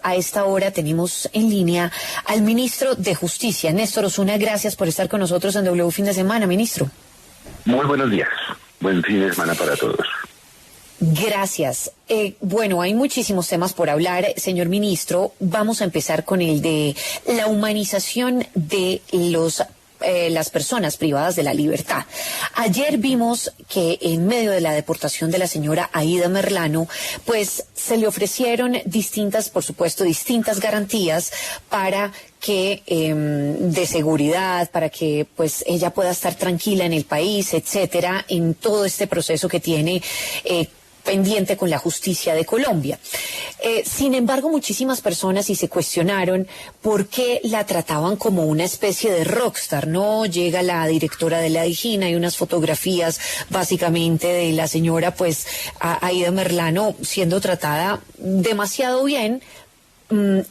a esta hora tenemos en línea al ministro de Justicia, Néstor Osuna. Gracias por estar con nosotros en W Fin de Semana, ministro. Muy buenos días. Buen fin de semana para todos. Gracias. Bueno, hay muchísimos temas por hablar, señor ministro. Vamos a empezar con el de la humanización de las personas privadas de la libertad. Ayer vimos que en medio de la deportación de la señora Aida Merlano, pues se le ofrecieron distintas garantías para que de seguridad, para que pues ella pueda estar tranquila en el país, etcétera, en todo este proceso que tiene pendiente con la justicia de Colombia. Sin embargo, muchísimas personas se cuestionaron por qué la trataban como una especie de rockstar, ¿no? Llega la directora de la DIJÍN, hay unas fotografías básicamente de la señora, pues, Aida Merlano siendo tratada demasiado bien.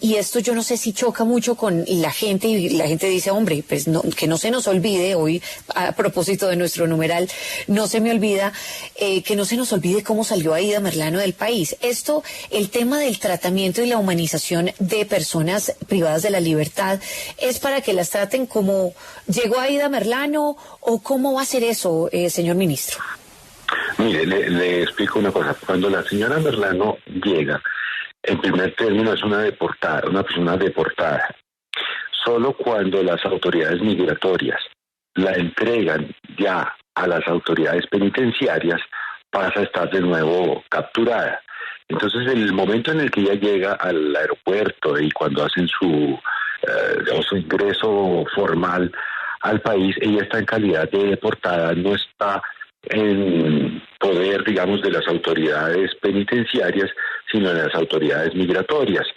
Y esto yo no sé si choca mucho con la gente, y la gente dice, hombre, pues no, que no se nos olvide, hoy a propósito de nuestro numeral, no se me olvida, que no se nos olvide cómo salió Aida Merlano del país. Esto, el tema del tratamiento y la humanización de personas privadas de la libertad, ¿es para que las traten como llegó Aida Merlano o cómo va a ser eso, señor ministro? Mire, le explico una cosa. Cuando la señora Merlano llega, en primer término es una persona deportada. Solo cuando las autoridades migratorias la entregan ya a las autoridades penitenciarias pasa a estar de nuevo capturada. Entonces, el momento en el que ella llega al aeropuerto y cuando hacen su ingreso formal al país, ella está en calidad de deportada, no está en poder, digamos, de las autoridades penitenciarias, sino de las autoridades migratorias.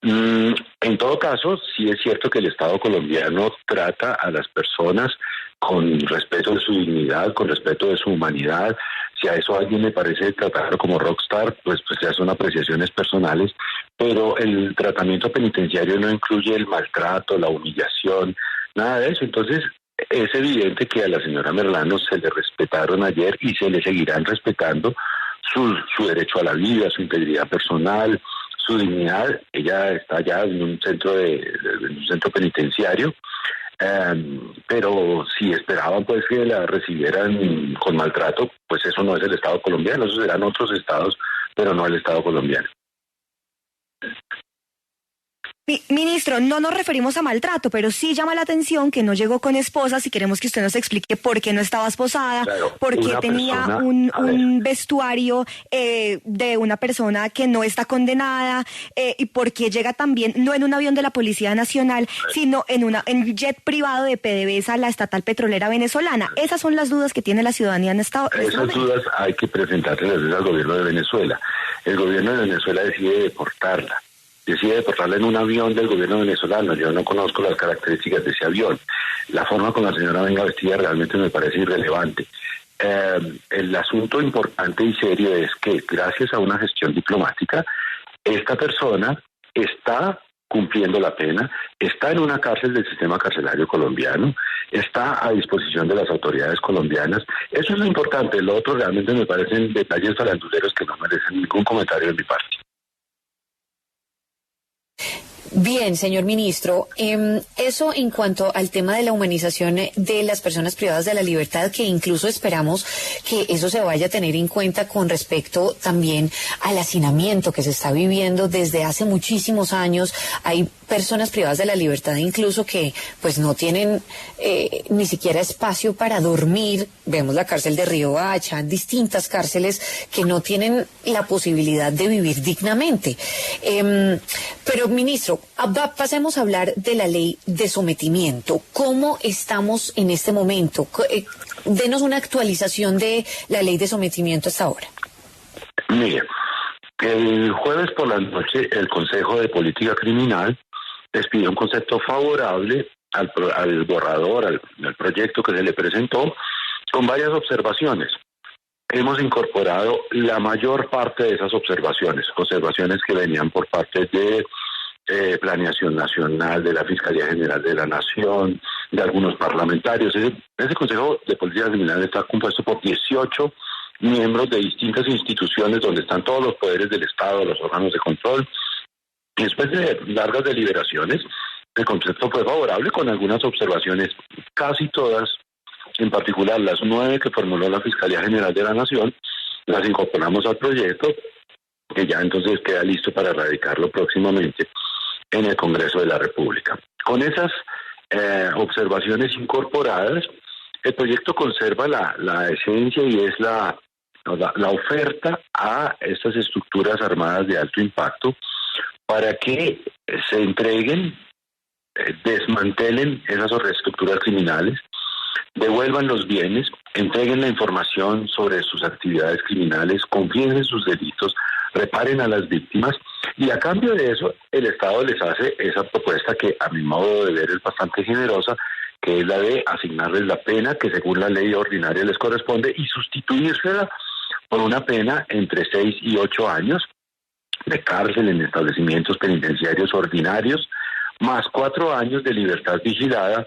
En todo caso, sí es cierto que el Estado colombiano trata a las personas con respeto de su dignidad, con respeto de su humanidad. Si a eso alguien le parece tratarlo como rockstar, pues ya son apreciaciones personales, pero el tratamiento penitenciario no incluye el maltrato, la humillación, nada de eso. Entonces, es evidente que a la señora Merlano se le respetaron ayer y se le seguirán respetando su derecho a la vida, su integridad personal, su dignidad. Ella está ya en un centro penitenciario, pero si esperaban pues que la recibieran con maltrato, pues eso no es el Estado colombiano, eso serán otros estados, pero no el Estado colombiano. Ministro, no nos referimos a maltrato, pero sí llama la atención que no llegó con esposas y queremos que usted nos explique por qué no estaba esposada, claro, por qué tenía un vestuario de una persona que no está condenada y por qué llega también, no en un avión de la Policía Nacional, sino en jet privado de PDVSA, la estatal petrolera venezolana. Esas son las dudas que tiene la ciudadanía en esta Esas dudas hay que presentárselas al gobierno de Venezuela. El gobierno de Venezuela decide deportarla en un avión del gobierno venezolano. Yo no conozco las características de ese avión. La forma como la señora venga vestida realmente me parece irrelevante. El asunto importante y serio es que gracias a una gestión diplomática, esta persona está cumpliendo la pena, está en una cárcel del sistema carcelario colombiano, está a disposición de las autoridades colombianas. Eso es lo importante. Lo otro realmente me parecen detalles faranduleros que no merecen ningún comentario de mi parte. Bien, señor ministro, eso en cuanto al tema de la humanización de las personas privadas de la libertad, que incluso esperamos que eso se vaya a tener en cuenta con respecto también al hacinamiento que se está viviendo desde hace muchísimos años. Hay personas privadas de la libertad incluso que pues no tienen ni siquiera espacio para dormir. Vemos la cárcel de Riohacha, distintas cárceles que no tienen la posibilidad de vivir dignamente. Pero, ministro, pasemos a hablar de la ley de sometimiento. ¿Cómo estamos en este momento? Denos una actualización de la ley de sometimiento hasta ahora. Mire, el jueves por la noche el Consejo de Política Criminal despidió un concepto favorable al borrador, al proyecto que se le presentó, con varias observaciones. Hemos incorporado la mayor parte de esas observaciones que venían por parte de Planeación Nacional, de la Fiscalía General de la Nación, de algunos parlamentarios. Ese Consejo de Política Criminal está compuesto por 18 miembros de distintas instituciones donde están todos los poderes del Estado, los órganos de control, Después de largas deliberaciones, el concepto fue favorable con algunas observaciones, casi todas, en particular las 9 que formuló la Fiscalía General de la Nación, las incorporamos al proyecto, que ya entonces queda listo para radicarlo próximamente en el Congreso de la República. Con esas observaciones incorporadas, el proyecto conserva la esencia y es la oferta a estas estructuras armadas de alto impacto para que se entreguen, desmantelen esas estructuras criminales, devuelvan los bienes, entreguen la información sobre sus actividades criminales, confiesen sus delitos, reparen a las víctimas y a cambio de eso el Estado les hace esa propuesta que a mi modo de ver es bastante generosa, que es la de asignarles la pena que según la ley ordinaria les corresponde y sustituírsela por una pena entre 6 y 8 años de cárcel en establecimientos penitenciarios ordinarios, más 4 años de libertad vigilada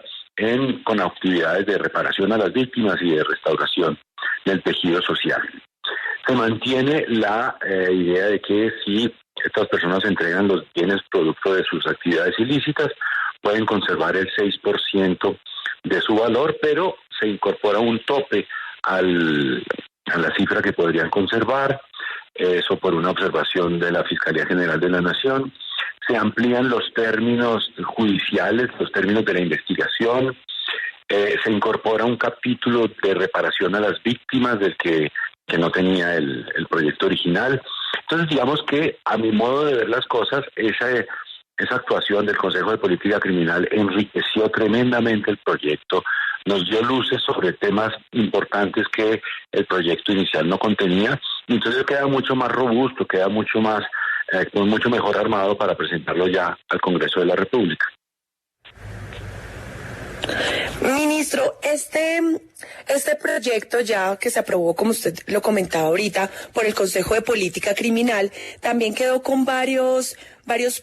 con actividades de reparación a las víctimas y de restauración del tejido social. Se mantiene la idea de que si estas personas entregan los bienes producto de sus actividades ilícitas, pueden conservar el 6% de su valor, pero se incorpora un tope a la cifra que podrían conservar, eso por una observación de la Fiscalía General de la Nación. Se amplían los términos judiciales, los términos de la investigación, se incorpora un capítulo de reparación a las víctimas del que no tenía el proyecto original. Entonces, digamos que a mi modo de ver las cosas, esa actuación del Consejo de Política Criminal enriqueció tremendamente el proyecto, nos dio luces sobre temas importantes que el proyecto inicial no contenía, y entonces queda mucho más robusto, queda mucho mejor armado para presentarlo ya al Congreso de la República. Ministro, este proyecto ya que se aprobó, como usted lo comentaba ahorita, por el Consejo de Política Criminal, también quedó con varios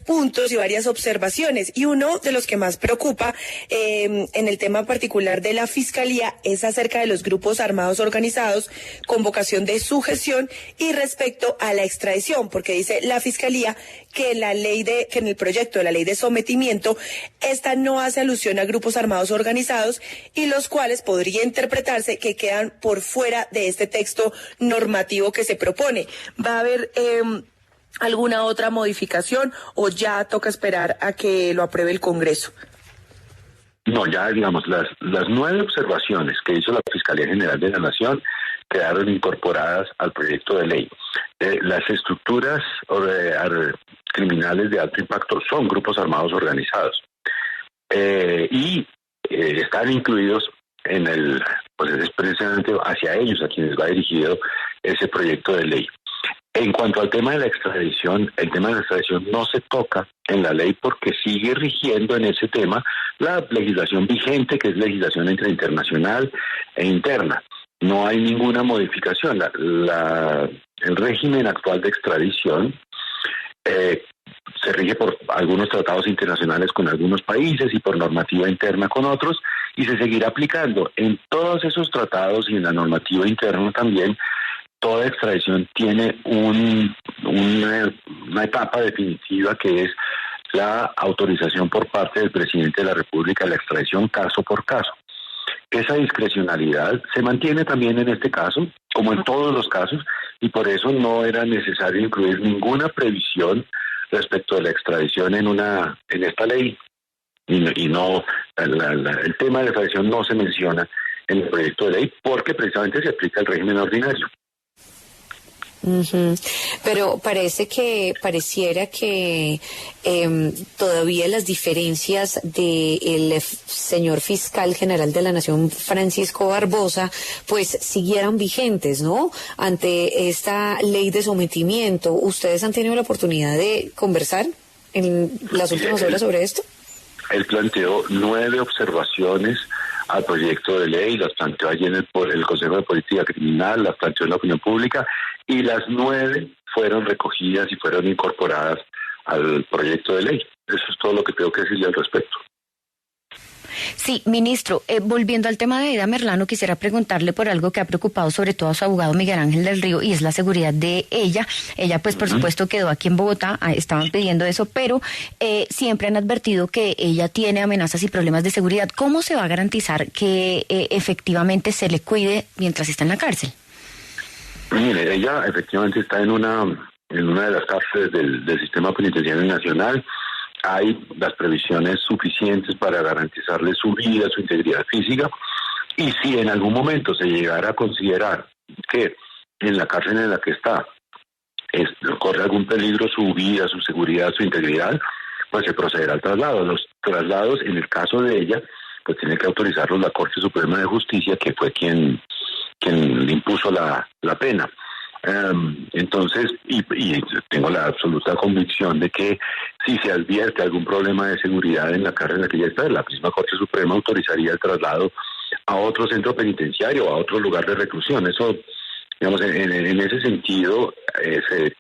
puntos y varias observaciones, y uno de los que más preocupa en el tema particular de la Fiscalía es acerca de los grupos armados organizados con vocación de sujeción y respecto a la extradición, porque dice la Fiscalía que en el proyecto de la ley de sometimiento, esta no hace alusión a grupos armados organizados y los cuales podría interpretarse que quedan por fuera de este texto normativo que se propone. ¿Va a haber alguna otra modificación o ya toca esperar a que lo apruebe el Congreso? No, ya digamos, las 9 observaciones que hizo la Fiscalía General de la Nación quedaron incorporadas al proyecto de ley. Las estructuras criminales de alto impacto son grupos armados organizados y están incluidos pues es precisamente hacia ellos a quienes va dirigido ese proyecto de ley. En cuanto al tema de la extradición, el tema de la extradición no se toca en la ley porque sigue rigiendo en ese tema la legislación vigente, que es legislación internacional e interna. No hay ninguna modificación. El régimen actual de extradición se rige por algunos tratados internacionales con algunos países y por normativa interna con otros, y se seguirá aplicando. En todos esos tratados y en la normativa interna también, toda extradición tiene una etapa definitiva que es la autorización por parte del presidente de la República de la extradición caso por caso. Esa discrecionalidad se mantiene también en este caso, como en todos los casos, y por eso no era necesario incluir ninguna previsión respecto de la extradición en esta ley. Y no el tema de la extradición no se menciona en el proyecto de ley porque precisamente se aplica el régimen ordinario. Uh-huh. Pero pareciera que todavía las diferencias del señor fiscal general de la Nación, Francisco Barbosa, pues siguieran vigentes, ¿no? Ante esta ley de sometimiento, ¿ustedes han tenido la oportunidad de conversar en las últimas horas sobre esto? Él planteó 9 observaciones al proyecto de ley, las planteó allí en el Consejo de Política Criminal, las planteó en la opinión pública, y las 9 fueron recogidas y fueron incorporadas al proyecto de ley. Eso es todo lo que tengo que decirle al respecto. Sí, ministro, volviendo al tema de Aida Merlano, quisiera preguntarle por algo que ha preocupado sobre todo a su abogado Miguel Ángel del Río, y es la seguridad de ella. Ella, pues, por supuesto, quedó aquí en Bogotá, estaban pidiendo eso, pero siempre han advertido que ella tiene amenazas y problemas de seguridad. ¿Cómo se va a garantizar que efectivamente se le cuide mientras está en la cárcel? Mire, ella efectivamente está en una de las cárceles del sistema penitenciario nacional. Hay las previsiones suficientes para garantizarle su vida, su integridad física, y si en algún momento se llegara a considerar que en la cárcel en la que está corre algún peligro su vida, su seguridad, su integridad, pues se procederá al traslado. Los traslados, en el caso de ella, pues tiene que autorizarlos la Corte Suprema de Justicia, que fue quien le impuso la pena. Entonces, y tengo la absoluta convicción de que si se advierte algún problema de seguridad en la cárcel en la que ella está, la misma Corte Suprema autorizaría el traslado a otro centro penitenciario o a otro lugar de reclusión. Eso, digamos, en ese sentido, se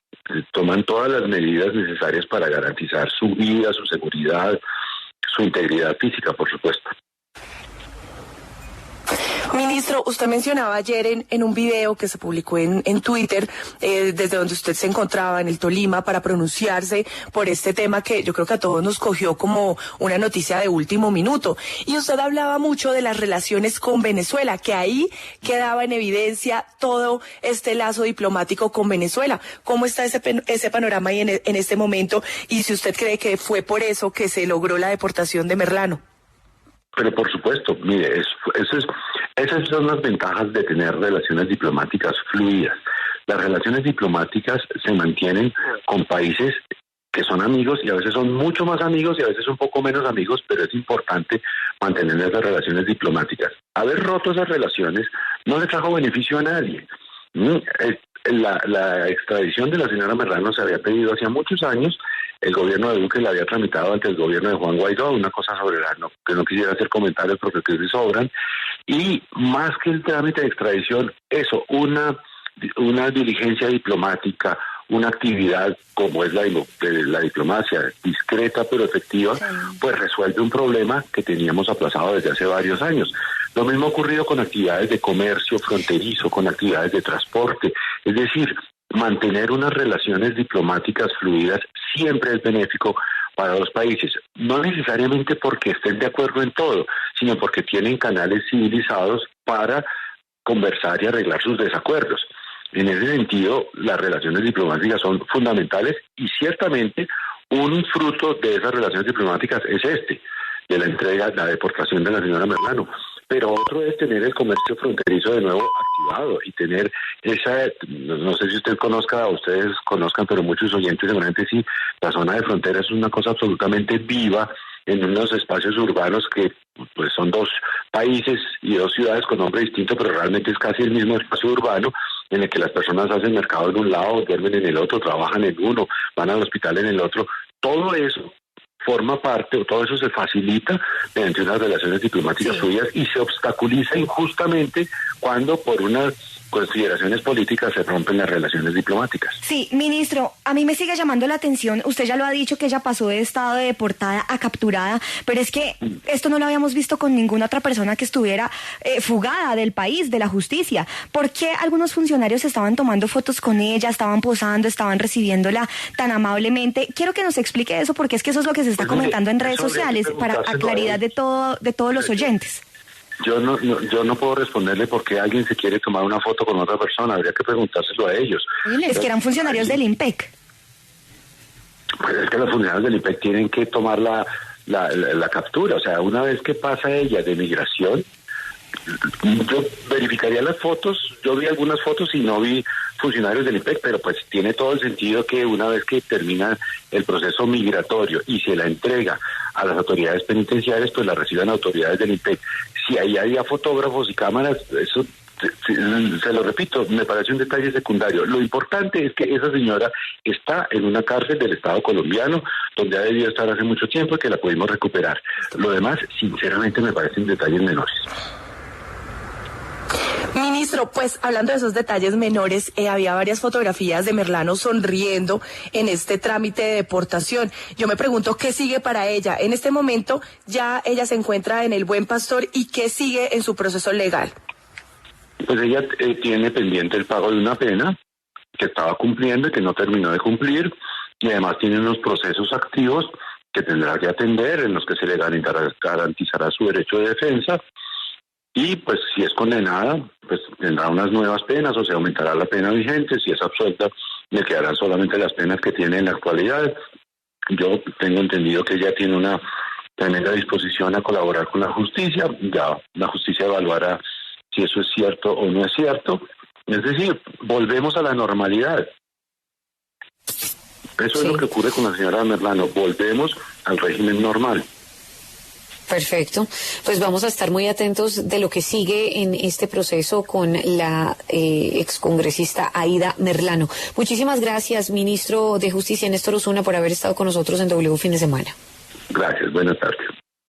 toman todas las medidas necesarias para garantizar su vida, su seguridad, su integridad física, por supuesto. Ministro, usted mencionaba ayer en un video que se publicó en Twitter, desde donde usted se encontraba en el Tolima, para pronunciarse por este tema que yo creo que a todos nos cogió como una noticia de último minuto. Y usted hablaba mucho de las relaciones con Venezuela, que ahí quedaba en evidencia todo este lazo diplomático con Venezuela. ¿Cómo está ese panorama ahí en este momento? Y si usted cree que fue por eso que se logró la deportación de Merlano. Pero por supuesto, mire, esas son las ventajas de tener relaciones diplomáticas fluidas. Las relaciones diplomáticas se mantienen con países que son amigos y a veces son mucho más amigos y a veces un poco menos amigos, pero es importante mantener esas relaciones diplomáticas. Haber roto esas relaciones no le trajo beneficio a nadie. La extradición de la señora Merlano se había pedido hacía muchos años. El gobierno de Duque la había tramitado ante el gobierno de Juan Guaidó, una cosa sobre que no quisiera hacer comentarios porque que se sobran, y más que el trámite de extradición, una diligencia diplomática, una actividad como es la diplomacia, discreta pero efectiva, pues resuelve un problema que teníamos aplazado desde hace varios años. Lo mismo ha ocurrido con actividades de comercio fronterizo, con actividades de transporte, es decir, mantener unas relaciones diplomáticas fluidas siempre es benéfico para los países, no necesariamente porque estén de acuerdo en todo, sino porque tienen canales civilizados para conversar y arreglar sus desacuerdos. En ese sentido, las relaciones diplomáticas son fundamentales y ciertamente un fruto de esas relaciones diplomáticas es de la entrega, la deportación de la señora Merlano. Pero otro es tener el comercio fronterizo de nuevo activado y tener no sé si ustedes conozcan, pero muchos oyentes seguramente sí, la zona de frontera es una cosa absolutamente viva en unos espacios urbanos que pues son dos países y dos ciudades con nombre distinto, pero realmente es casi el mismo espacio urbano en el que las personas hacen mercado en un lado, duermen en el otro, trabajan en uno, van al hospital en el otro. Todo eso forma parte, o todo eso se facilita mediante unas relaciones diplomáticas fluidas y se obstaculiza injustamente cuando por unas consideraciones políticas se rompen las relaciones diplomáticas. Sí, ministro, a mí me sigue llamando la atención, usted ya lo ha dicho que ella pasó de estado de deportada a capturada, pero es que esto no lo habíamos visto con ninguna otra persona que estuviera fugada del país, de la justicia. ¿Por qué algunos funcionarios estaban tomando fotos con ella, estaban posando, estaban recibiéndola tan amablemente? Quiero que nos explique eso, porque es que eso es lo que se está comentando en redes sociales, para claridad de todos los oyentes. Yo no puedo responderle porque alguien se quiere tomar una foto con otra persona, habría que preguntárselo a ellos. Es que eran funcionarios del IMPEC. Pues es que los funcionarios del IMPEC tienen que tomar la captura, o sea, una vez que pasa ella de migración, yo verificaría las fotos, yo vi algunas fotos y no vi funcionarios del IMPEC, pero pues tiene todo el sentido que una vez que termina el proceso migratorio y se la entrega a las autoridades penitenciarias, pues la reciban autoridades del IMPEC. Si ahí había fotógrafos y cámaras, eso, se lo repito, me parece un detalle secundario. Lo importante es que esa señora está en una cárcel del Estado colombiano, donde ha debido estar hace mucho tiempo y que la pudimos recuperar. Lo demás, sinceramente, me parecen detalles menores. Ministro, pues hablando de esos detalles menores, había varias fotografías de Merlano sonriendo en este trámite de deportación. Yo me pregunto qué sigue para ella. En este momento ya ella se encuentra en el Buen Pastor y qué sigue en su proceso legal. Pues ella tiene pendiente el pago de una pena que estaba cumpliendo y que no terminó de cumplir, y además tiene unos procesos activos que tendrá que atender, en los que se le garantizará su derecho de defensa, y pues si es condenada, pues tendrá unas nuevas penas o se aumentará la pena vigente. Si es absuelta, le quedarán solamente las penas que tiene en la actualidad. Yo tengo entendido que ella tiene una tremenda disposición a colaborar con la justicia. Ya la justicia evaluará si eso es cierto o no es cierto. Es decir, volvemos a la normalidad. Eso es lo que ocurre con la señora Merlano. Volvemos al régimen normal. Perfecto. Pues vamos a estar muy atentos de lo que sigue en este proceso con la excongresista Aida Merlano. Muchísimas gracias, ministro de Justicia Néstor Osuna, por haber estado con nosotros en W Fin de Semana. Gracias. Buenas tardes.